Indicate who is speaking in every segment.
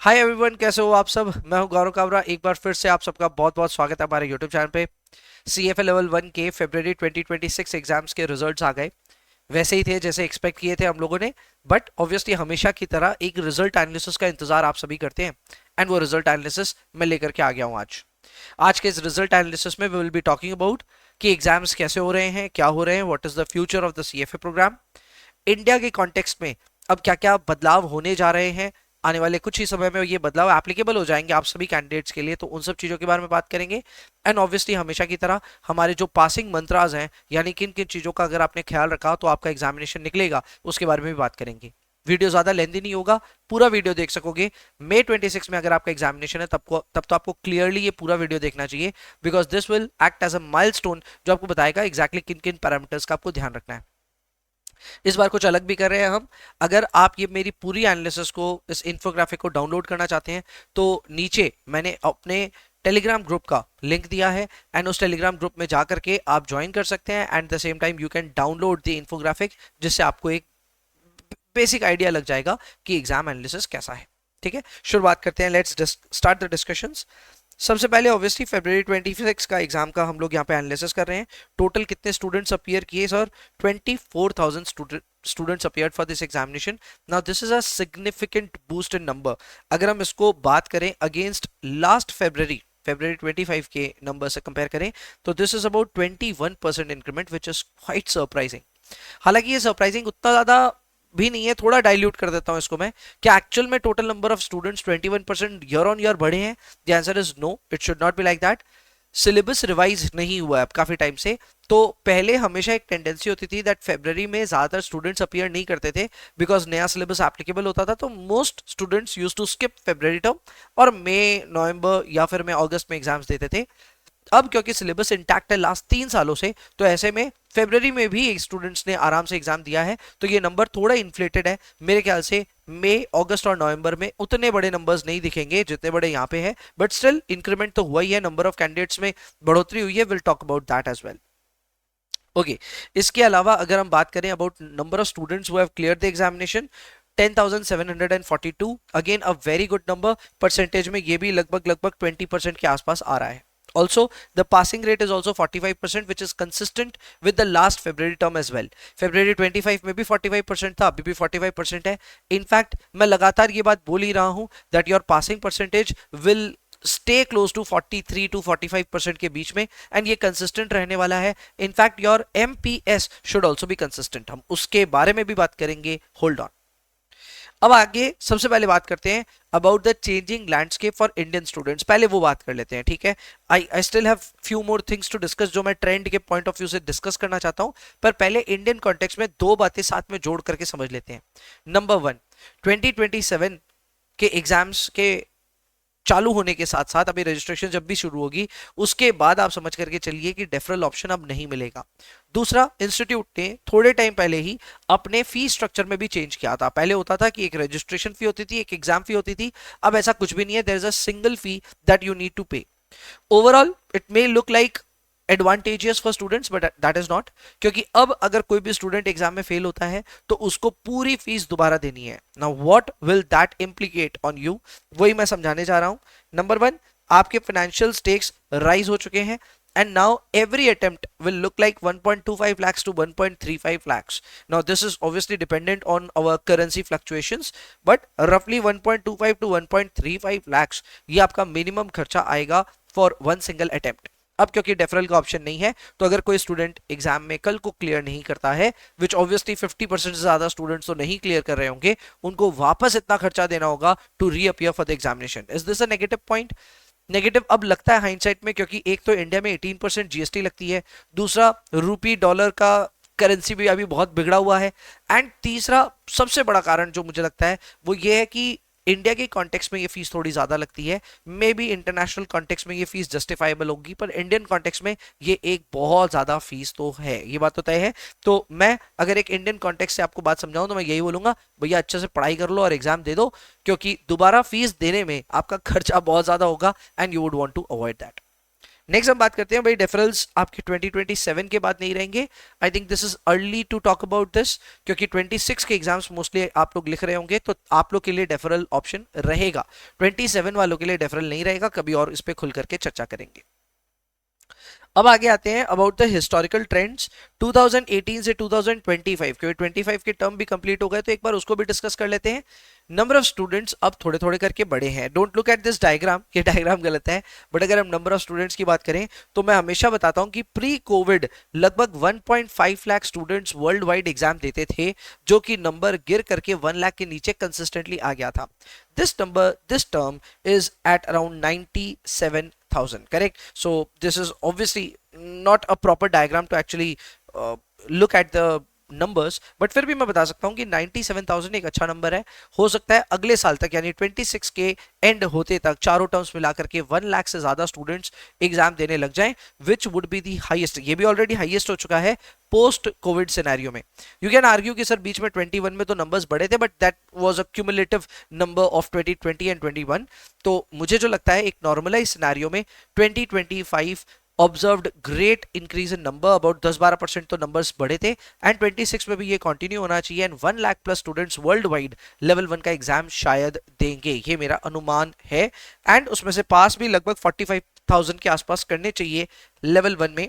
Speaker 1: Hi everyone, कैसे हो आप सब। मैं हूं गौरव काबरा। एक बार फिर से आप सबका बहुत बहुत स्वागत है हमारे यूट्यूब चैनल पे। सीएफए लेवल 1 के फरवरी 2026 एग्जाम्स के रिजल्ट्स आ गए। वैसे ही थे जैसे एक्सपेक्ट किए थे हम लोगों ने। बट ऑब्वियसली हमेशा की तरह एक रिजल्ट एनालिसिस का इंतजार आप सभी करते हैं। एंड वो रिजल्ट एनालिसिस मैं लेकर के आ गया हूं आज। आज के इस रिजल्ट एनालिसिस में we will be talking about कि एग्जाम्स कैसे हो रहे हैं, क्या हो रहे हैं, what is the future of the CFA programme India के कॉन्टेक्स्ट में। अब क्या क्या बदलाव होने जा रहे हैं, आने वाले कुछ ही समय में ये बदलाव एप्लीकेबल हो जाएंगे आप सभी कैंडिडेट्स के लिए, तो उन सब चीजों के बारे में बात करेंगे। एंड ऑब्वियसली हमेशा की तरह हमारे जो पासिंग मंत्राज हैं, यानी किन किन चीजों का अगर आपने ख्याल रखा तो आपका एग्जामिनेशन निकलेगा, उसके बारे में भी बात करेंगे। वीडियो ज्यादा लेंदी नहीं होगा, पूरा वीडियो देख सकोगे। मई 26 में अगर आपका एग्जामिनेशन है तब तो आपको क्लियरली ये पूरा वीडियो देखना चाहिए, because this will act as a milestone जो आपको बताएगा एग्जैक्टली किन किन पैरामीटर्स का आपको ध्यान रखना है। इस बार कुछ अलग भी कर रहे हैं हम। अगर आप ये मेरी पूरी एनालिसिस को, इस इंफोग्राफिक को डाउनलोड करना चाहते हैं तो नीचे मैंने अपने टेलीग्राम ग्रुप का लिंक दिया है। एंड उस टेलीग्राम ग्रुप में जाकर के आप ज्वाइन कर सकते हैं। And the same time you can download the infographic, जिससे आपको एक बेसिक आइडिया लग जाएगा कि एग्जाम एनालिसिस कैसा है। ठीक है, शुरुआत करते हैं। Let's start the discussions. सबसे पहले ऑब्वियसली फरवरी 26 का एग्जाम का हम लोग यहाँ पे एनालिसिस कर रहे हैं। टोटल कितने स्टूडेंट्स अपीयर किए sir? 24,000 students appeared for this examination. Now this is a significant boost in number. अगर हम इसको बात करें अगेंस्ट लास्ट फरवरी 25 के नंबर से कंपेयर करें तो this is about 21% increment, which is quite surprising. हालांकि ये सरप्राइजिंग उतना ज्यादा भी नहीं है, थोड़ा डाइल्यूट कर देता हूं इसको मैं। क्या एक्चुअल में total number of students 21% year on year बढ़े हैं? The answer is no, it should not be like that. Syllabus revise नहीं हुआ है अब काफी टाइम से। तो पहले हमेशा एक टेंडेंसी होती थी दैट फरवरी में ज्यादातर स्टूडेंट्स अपीयर नहीं करते थे, बिकॉज नया सिलेबस एप्लीकेबल होता था। तो most students use to skip February term और मई, नवंबर या फिर मैं अगस्त में एग्जाम्स देते थे। अब क्योंकि सिलेबस इंटैक्ट है लास्ट 3 सालों से, तो ऐसे में फरवरी में भी स्टूडेंट्स ने आराम से एग्जाम दिया है। तो ये नंबर थोड़ा इन्फ्लेटेड है मेरे ख्याल से। मई, अगस्त और नवंबर में उतने बड़े नंबर्स नहीं दिखेंगे जितने बड़े यहाँ पे है, बट स्टिल इंक्रीमेंट तो हुआ ही है, नंबर ऑफ कैंडिडेट्स में बढ़ोतरी हुई है। Will talk about that as well. Okay, इसके अलावा अगर हम बात करें about number of students who have clear the examination, 10,742, again a very good number. Percentage में ये भी लगभग लगभग 20% के आसपास आ रहा है। Also, the passing rate is also 45%, which is consistent with the last February term as well. February 25 में भी 45% था, अभी भी 45% है। इनफैक्ट मैं लगातार ये बात बोल ही रहा हूं that your passing percentage will stay close to 43 to 45% के बीच में, एंड ये कंसिस्टेंट रहने वाला है। In fact your MPS should also be consistent, हम उसके बारे में भी बात करेंगे। Hold on. अब आगे सबसे पहले बात करते हैं about the changing landscape for Indian students. पहले वो बात कर लेते हैं, ठीक है। I still have few more things to discuss, जो मैं ट्रेंड के पॉइंट ऑफ व्यू से डिस्कस करना चाहता हूं। पर पहले इंडियन कॉन्टेक्स्ट में दो बातें साथ में जोड़ करके समझ लेते हैं। नंबर वन, 2027 के एग्जाम्स के चालू होने के साथ साथ अभी रजिस्ट्रेशन जब भी शुरू होगी उसके बाद आप समझ करके चलिए कि डेफरल ऑप्शन अब नहीं मिलेगा। दूसरा, इंस्टीट्यूट ने थोड़े टाइम पहले ही अपने फी स्ट्रक्चर में भी चेंज किया था। पहले होता था कि एक रजिस्ट्रेशन फी होती थी, एक एग्जाम फी होती थी। अब ऐसा कुछ भी नहीं है, there is a single fee that you need to pay. Overall it may look like advantageous for students, but that is not. क्योंकि अब अगर कोई भी स्टूडेंट एग्जाम में फेल होता है तो उसको पूरी फीस दोबारा देनी है। Now what will that implicate on you, वही मैं समझाने जा रहा हूं। नंबर वन, आपके फाइनेंशियल स्टेक्स राइज हो चुके हैं, and now every attempt will look like 1.25 lakhs to 1.35 lakhs. Now this is obviously dependent on our currency fluctuations, but roughly 1.25 to 1.35 lakhs ये आपका मिनिमम खर्चा आएगा for one single attempt। अब क्योंकि deferral का ऑप्शन नहीं है, तो अगर कोई स्टूडेंट एग्जाम में कल को क्लियर नहीं करता है, विच ऑब्वियसली 50% से ज्यादा स्टूडेंट्स तो नहीं क्लियर कर रहे होंगे, उनको वापस इतना खर्चा देना होगा to reappear for the examination. Is this a negative point? Negative अब लगता है हाइंडसाइट में, क्योंकि एक तो इंडिया में 18% जीएसटी लगती है, दूसरा रूपी डॉलर का करेंसी भी अभी बहुत बिगड़ा हुआ है, एंड तीसरा सबसे बड़ा कारण जो मुझे लगता है वो ये है कि इंडिया के कॉन्टेक्स्ट में ये फीस थोड़ी ज्यादा लगती है। मे बी इंटरनेशनल कॉन्टेक्स्ट में ये फीस जस्टिफाइबल होगी, पर इंडियन कॉन्टेक्स्ट में ये एक बहुत ज्यादा फीस तो है, ये बात तो तय है। तो मैं अगर एक इंडियन कॉन्टेक्स्ट से आपको बात समझाऊं तो मैं यही बोलूंगा, भैया अच्छे से पढ़ाई कर लो और एग्जाम दे दो, क्योंकि दोबारा फीस देने में आपका खर्चा बहुत ज्यादा होगा and you would want to avoid that. Next हम बात करते हैं भाई, डेफरल्स आपके 2027 के बाद नहीं रहेंगे। I think this is early to talk about this, क्योंकि 26 के एग्जाम्स मोस्टली आप लोग लिख रहे होंगे, तो आप लोग के लिए डेफरल ऑप्शन रहेगा। 27 वालों के लिए डेफरल नहीं रहेगा, कभी और इस पे खुल करके चर्चा करेंगे। अब आगे आते हैं अबाउट द हिस्टोरिकल ट्रेंड्स 2018 से 2025, क्योंकि 25 के टर्म भी कंप्लीट हो गए, तो एक बार उसको भी डिस्कस कर लेते हैं। नंबर ऑफ स्टूडेंट्स अब थोड़े थोड़े करके बढ़े हैं। Don't look at this diagram, ये डायग्राम गलत है, बट अगर हम नंबर ऑफ स्टूडेंट्स की बात करें तो मैं हमेशा बताता हूं कि प्री कोविड लगभग 1.5 lakh students world wide exam देते थे, जो कि नंबर गिर करके 1 लाख के नीचे कंसिस्टेंटली आ गया था। this term is at around 97,000, correct? So this is obviously not a proper diagram to actually look at the numbers, but फिर भी मैं बता सकता हूं कि 97,000 एक अच्छा नंबर है। हो सकता है अगले साल तक यानी 26 के एंड होते तक चारों टर्म्स मिलाकर के 1 लाख से ज्यादा स्टूडेंट्स एग्जाम देने लग जाएं, which would be the highest. ये भी ऑलरेडी हाईएस्ट हो चुका है पोस्ट कोविड सिनेरियो में। यू कैन आर्ग्यू कि सर बीच में 21 में तो नंबर्स बढ़े थे, but that was a cumulative number of 2020 and 21। तो मुझे जो लगता है एक नॉर्मलाइज सिनेरियो में 2025 observed great increase in number, about 10-12% तो नंबर्स बढ़े थे, एंड 26 में भी ये कंटिन्यू होना चाहिए, and 1 lakh plus students world wide level 1 का एग्जाम शायद देंगे, ये मेरा अनुमान है। एंड उसमें से पास भी लगभग 45,000 के आसपास करने चाहिए लेवल 1 में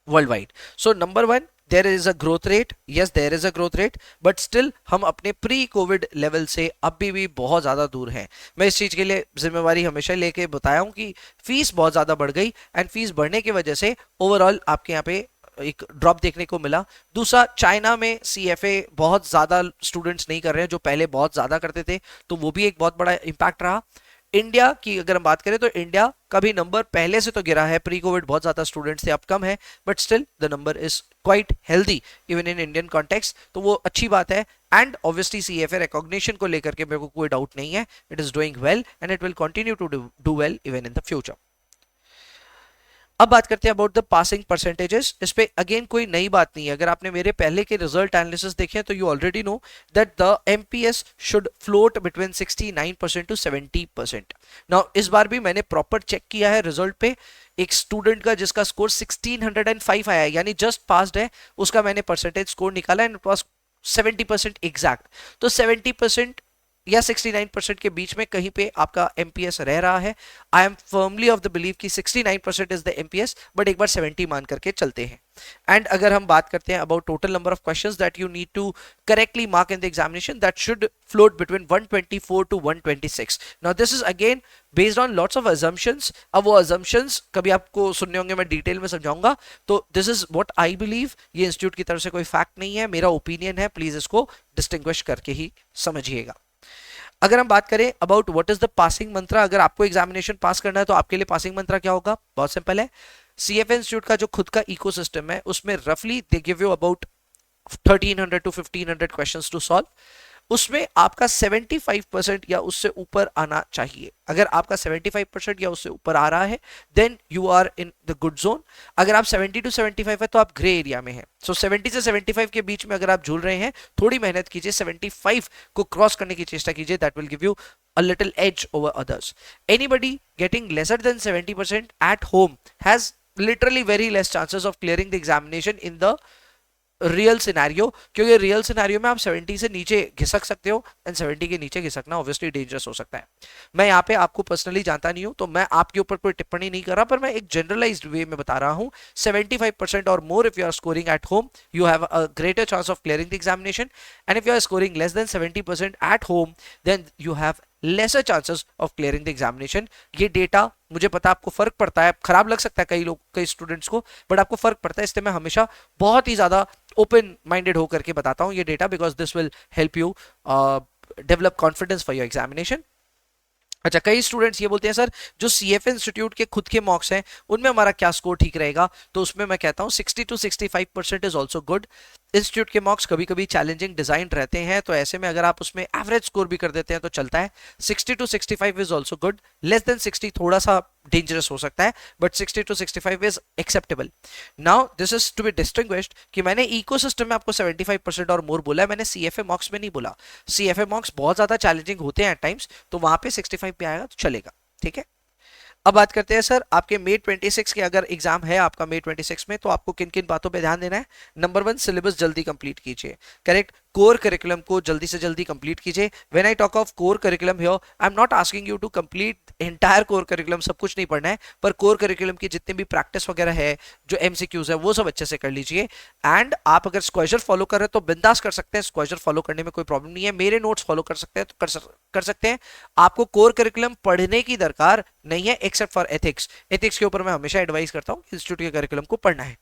Speaker 1: world wide. So number 1, there is a growth rate, yes there is a growth rate, but still हम अपने प्री कोविड लेवल से अभी भी बहुत ज्यादा दूर हैं। मैं इस चीज के लिए जिम्मेवारी हमेशा लेके बताया हूं कि फीस बहुत ज्यादा बढ़ गई, एंड फीस बढ़ने की वजह से ओवरऑल आपके यहाँ पे एक ड्रॉप देखने को मिला। दूसरा, चाइना में सीएफए बहुत ज्यादा स्टूडेंट्स नहीं कर रहे हैं जो पहले बहुत ज्यादा करते थे, तो वो भी एक बहुत बड़ा इंपैक्ट रहा। इंडिया की अगर हम बात करें तो इंडिया का भी नंबर पहले से तो गिरा है, प्री कोविड बहुत ज्यादा स्टूडेंट्स थे, अब कम है, but still the number is quite healthy even in Indian context, तो वो अच्छी बात है। एंड ऑब्वियसली सीएफए रिकॉग्निशन को लेकर के मेरे को कोई डाउट नहीं है, it is doing well and it will continue to do well even in the future. अब बात करते हैं अबाउट द पासिंग परसेंटेजेस। इस पे अगेन कोई नई बात नहीं है, अगर आपने मेरे पहले के रिजल्ट एनालिसिस देखे तो you already know that the MPS should float between 69% to 70%। Now इस बार भी मैंने प्रॉपर चेक किया है रिजल्ट पे, एक स्टूडेंट का जिसका स्कोर 1605 आया है यानी जस्ट पास्ड है, उसका मैंने परसेंटेज स्कोर निकाला एंड इट वाज 70% एग्जैक्ट। तो 70% या 69% के बीच में कहीं पे आपका एमपीएस रह रहा है। I am firmly of the believe कि 69% इज द एमपीएस, बट एक बार 70 मान करके चलते हैं। एंड अगर हम बात करते हैं about total number of questions that you need to correctly mark in the examination, that should float between 124 to 126। Now this is again based on lots of assumptions. अब वो अजम्पशंस कभी आपको सुनने होंगे, मैं डिटेल में समझाऊंगा, तो this is what I believe. ये इंस्टीट्यूट की तरफ से कोई फैक्ट नहीं है, मेरा ओपिनियन है, प्लीज इसको डिस्टिंग्विश करके ही समझिएगा। अगर हम बात करें about what is the passing mantra, अगर आपको एग्जामिनेशन पास करना है तो आपके लिए पासिंग मंत्रा क्या होगा, बहुत सिंपल है। सीएफए इंस्टीट्यूट का जो खुद का इकोसिस्टम है उसमें रफली they give you about 1300 to 1500 questions to solve, उसमें आपका 75% या उससे ऊपर आना चाहिए। अगर आपका 75% या उससे ऊपर आ रहा है then you are in the good zone. अगर आप 70 टू 75 है तो आप ग्रे एरिया में हैं। सो 70 से 75 के बीच में अगर आप झूल रहे हैं, थोड़ी मेहनत कीजिए, 75 को क्रॉस करने की चेष्टा कीजिए, that will give you a little edge over others. Anybody getting lesser than 70% at home has literally very less chances of clearing the examination in the real scenario, क्योंकि रियल सिनेरियो में आप 70 से नीचे घिसक सकते हो, एंड 70 के नीचे घिसकना obviously dangerous हो सकता है। मैं यहाँ पे आपको पर्सनली जानता नहीं हूँ, तो मैं आपके ऊपर कोई टिप्पणी नहीं कर रहा, पर मैं एक जनरलाइज्ड वे में बता रहा हूँ। 75% और more if you are scoring at home, you have a greater chance of clearing the examination, and if you are scoring less than 70% at home, then you have lesser chances of clearing the examination. ये data मुझे पता आपको फर्क पड़ता है, खराब लग सकता है कई लोग, कई स्टूडेंट्स को, बट आपको फर्क पड़ता है, इसलिए मैं हमेशा बहुत ही ज्यादा ओपन माइंडेड होकर के बताता हूं ये data, because this will help you develop confidence for your examination. अच्छा, कई स्टूडेंट्स ये बोलते हैं सर जो सीएफए इंस्टीट्यूट के खुद के मॉक्स हैं उनमें हमारा क्या स्कोर ठीक रहेगा, तो उसमें मैं कहता हूं 60 to 65% is also good. Institute के मॉक्स कभी कभी चैलेंजिंग डिजाइन रहते हैं, तो ऐसे में अगर आप उसमें एवरेज स्कोर भी कर देते हैं तो चलता है। 60 to 65 is also good, less than 60 थोड़ा सा डेंजरस हो सकता है, but 60 to 65 is acceptable. Now this is to be distinguished कि मैंने इकोसिस्टम में आपको 75% और मोर बोला है, मैंने सीएफए मॉक्स में नहीं बोला। सीएफए मॉक्स बहुत ज्यादा चैलेंजिंग होते हैं एट टाइम्स, तो वहां पे 65 पे आएगा तो चलेगा, ठीक है। अब बात करते हैं सर आपके मई 26 के अगर एग्जाम है आपका मई 26 में, तो आपको किन किन बातों पे ध्यान देना है। नंबर 1, सिलेबस जल्दी कंप्लीट कीजिए। करेक्ट, कोर करिकुलम को जल्दी से जल्दी कंप्लीट कीजिए। When I talk of core curriculum here, I am not asking you to complete entire core curriculum, सब कुछ नहीं पढ़ना है, पर कोर करिकुलम की जितने भी प्रैक्टिस वगैरह है, जो एमसीक्यूज है, वो सब अच्छे से कर लीजिए। एंड आप अगर स्क्वेजर फॉलो कर रहे हैं तो बिंदास कर सकते हैं, स्क्वेजर फॉलो करने में कोई प्रॉब्लम नहीं है। मेरे नोट्स फॉलो कर सकते हैं तो कर सकते हैं। आपको कोर करिकुलम पढ़ने की दरकार नहीं है एक्सेप्ट फॉर एथिक्स। एथिक्स के ऊपर मैं हमेशा एडवाइस करता हूं इंस्टीट्यूट के करिकुलम को पढ़ना है।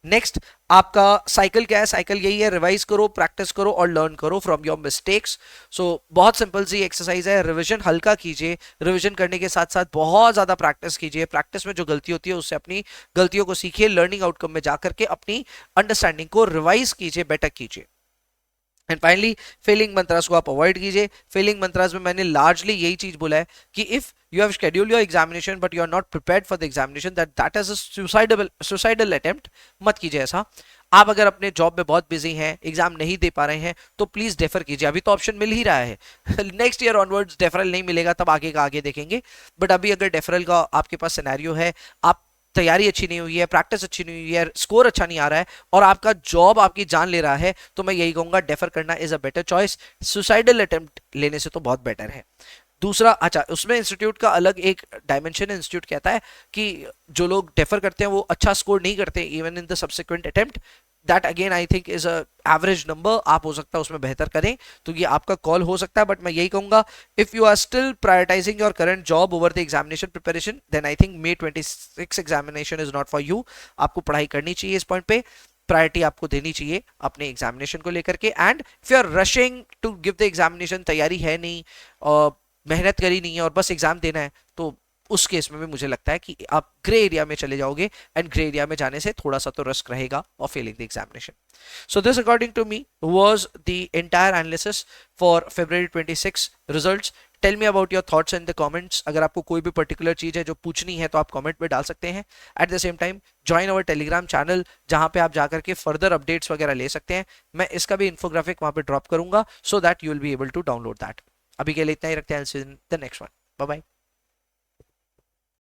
Speaker 1: नेक्स्ट, आपका साइकिल क्या है? साइकिल यही है, रिवाइज करो, प्रैक्टिस करो और लर्न करो फ्रॉम योर मिस्टेक्स। सो बहुत सिंपल सी एक्सरसाइज है, रिवीजन हल्का कीजिए, रिवीजन करने के साथ साथ बहुत ज्यादा प्रैक्टिस कीजिए। प्रैक्टिस में जो गलती होती है उससे अपनी गलतियों को सीखिए, लर्निंग आउटकम में जाकर के अपनी अंडरस्टैंडिंग को रिवाइज कीजिए, बेटर कीजिए। एंड फाइनली, फेलिंग मंत्रास को आप अवॉइड कीजिए। फेलिंग मंत्रास में मैंने लार्जली यही चीज बोला है कि if you have scheduled your examination but you are not prepared for the examination, that is a suicidal attempt, मत कीजिए ऐसा। आप अगर अपने जॉब में बहुत बिजी हैं, एग्जाम नहीं दे पा रहे हैं, तो प्लीज डेफर कीजिए। अभी तो ऑप्शन मिल ही रहा है नेक्स्ट ईयर ऑनवर्ड्स डेफरल नहीं मिलेगा, तब आगे का आगे देखेंगे। बट अभी अगर डेफरल का आपके पास सिनेरियो है, आप तैयारी अच्छी नहीं हुई है, प्रैक्टिस अच्छी नहीं हुई है, स्कोर अच्छा नहीं आ रहा है और आपका जॉब आपकी जान ले रहा है, तो मैं यही कहूंगा डेफर करना is a better choice. Suicidal attempt लेने से तो बहुत बेटर है। दूसरा, अच्छा, उसमें इंस्टीट्यूट का अलग एक डायमेंशन है। इंस्टीट्यूट कहता है कि जो लोग डेफर करते हैं वो अच्छा स्कोर नहीं करते even in the subsequent attempt. That again I think is a average number, आप हो सकता है उसमें बेहतर करें, तो ये आपका कॉल हो सकता है। बट मैं यही कहूंगा, if you are still prioritising your current job over the examination preparation, then I think May 26 examination is not for you. आपको पढ़ाई करनी चाहिए, इस पॉइंट पे प्रायोरिटी आपको देनी चाहिए अपने एग्जामिनेशन को लेकर के। And if you are rushing to give the examination, तैयारी है नहीं और मेहनत करी नहीं है और बस एग्जाम देना है, तो उस केस में भी मुझे लगता है कि आप ग्रे एरिया में चले जाओगे। एंड ग्रे एरिया में जाने से थोड़ा सा तो रिस्क रहेगा of failing the examination. So this according to me was the entire analysis for February 26 results. Tell me about your thoughts in the comments. अगर आपको कोई भी पर्टिकुलर चीज है जो पूछनी है तो आप कमेंट में डाल सकते हैं। At the same time join our Telegram channel, जहां पे आप जाकर के फर्दर अपडेट्स वगैरह ले सकते हैं। मैं इसका भी इन्फोग्राफिक वहां पे ड्रॉप करूंगा, so that you will be able to download that. अभी के लिए इतना ही रखते हैं। The next one, bye bye.